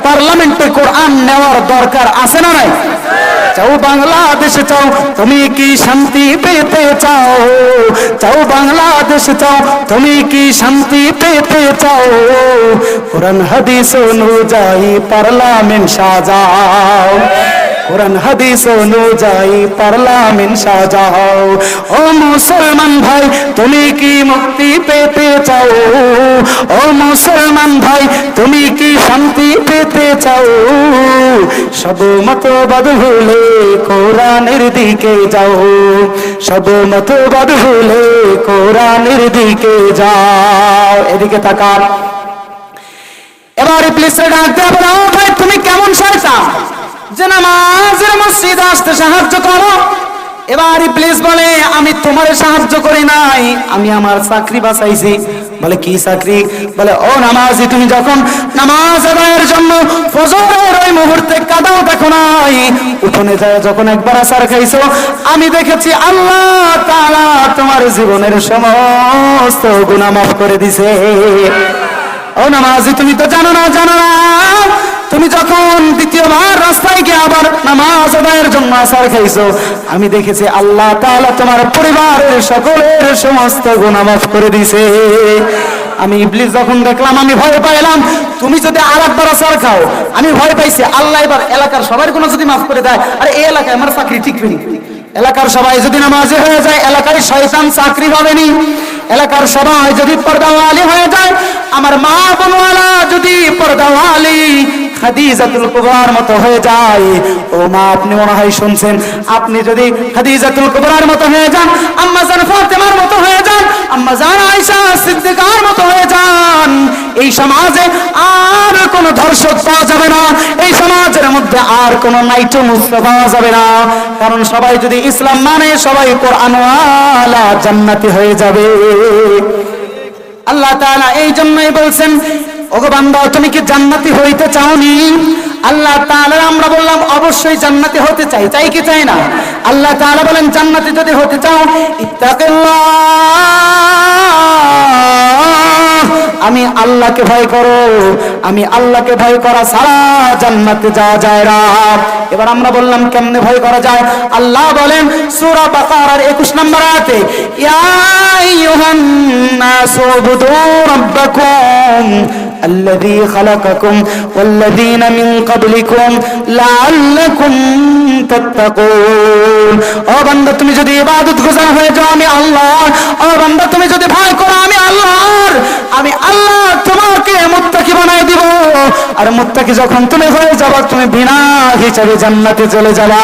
পার্লামেন্টে কোরআন নেওয়ার দরকার আছে না নাই? চাও বাংলাদেশে চাও তুমি কি শান্তি পেতে চাও? চাও বাংলাদেশে চাও তুমি কি শান্তি পেতে চাও? কোরআন হাদিস অনুযায়ী পার্লামেন্ট সাজাও, কোরআন হাদিস অনুযায়ী পার্লামেন্ট সাজাও। ও মুসলমান ভাই তুমি কি মুক্তি পেতে চাও? ও মুসলমান ভাই তুমি কি শান্তি পেতে চাও? সব মতবাদ ভুলে কোরআনের দিকে যাও, সব মতবাদ ভুলে কোরআনের দিকে যাও। এদিকে তাকান। এবার ইবলিসের ডাক দিয়ে বলে, ও ভাই তুমি কেমন শয়তান যে নামাজের মসজিদে আসতে সাহায্য করো? এবার ইবলিস বলে, আমি তোমার সাহায্য করি নাই, আমি আমার চাকরি বাঁচাইছি। বলে কি চাকরি? বলে ও নামাজি, তুমি যখন নামাজ আদায়ের জন্য ফজরের ওই মুহূর্তে কাদাও দেখো নাই, উঠোনে যায় যখন একবার আসার খাইছো, আমি দেখেছি আল্লাহ তাআলা তোমার জীবনের সমস্ত গুনাহ মাফ করে দিছে। ও নামাজি তুমি তো জানো না, তুমি যখন দ্বিতীয়বার রাস্তায় গিয়ে আবার নামাজ আদায়ের জন্য আসার খাইছো, আমি দেখেছি আল্লাহ তাআলা তোমার পরিবারের সকলের সমস্ত গুনাহ মাফ করে দিছে। আমি ইবলিস যখন দেখলাম আমি ভয় পাইলাম। তুমি যদি আরেকবার আসার খাও, আমি ভয় পাইছি আল্লাহ এবার এলাকার সবার গুনাহ যদি মাফ করে দেয়, আরে এই এলাকায় আমার চাকরি টিকবে না। এলাকার সবাই যদি নামাজি হয়ে যায়, এলাকায় শয়তান চাকরি পাবেনি। এলাকার সবাই যদি পর্দাওয়ালি হয়ে যায়, আমার মা বোনওয়ালা যদি পর্দাওয়ালি খাদিজাতুল কুবরার মতো হয়ে যায়, ও মা আপনি মনে হয় শুনছেন, আপনি যদি খাদিজাতুল কুবরার মতো হয়ে যান, আম্মা জান ফাতেমার মতো হয়ে যান, আম্মা জান আয়েশা সিদ্দিকার মতো হয়ে যান, এই সমাজে আর কোনো ধর্ষক পাওয়া যাবে না, এই সমাজের মধ্যে আর কোনো নাইট মুসলিম পাওয়া যাবে না। কারণ সবাই যদি ইসলাম মানে, সবাই কোরআনওয়ালা জান্নাতি হয়ে যাবে। আল্লাহ তাআলা এই জন্যই বলছেন, ওগো বান্দা তুমি কি জান্নাতি হইতে চাওনি? আল্লাহ তাআলা আমরা বললাম অবশ্যই জান্নাতি হতে চাই, চাই কি চাই না? আল্লাহ তাআলা বলেন জান্নাতি যদি হতে চাও, ইত্তাকিল্লাহ, আমি আল্লাহকে ভয় করো, আমি আল্লাহকে ভয় করা ছাড়া জান্নাতে যাওয়া যায় না। এবার আমরা বললাম কেমনে ভয় করা যায়? আল্লাহ বলেন সূরা বাকারার 21 নম্বর আয়াতে, ইয়া আইয়ুহান নাসু উবুদু রাব্বাকুম الذي خلقكم والذين من قبلكم لعلكم تتقون। ও বান্দা তুমি যদি ইবাদত গুজার হয়ে যাও আমি আল্লাহর, ও বান্দা তুমি যদি ভয় করো আমি আল্লাহর, আমি আল্লাহ তোমাকে মুত্তাকি বানাই দিব। আর মুত্তাকি যখন তুমি হয়ে যাবে, তুমি বিনা হিসাবে জান্নাতে চলে যাবা।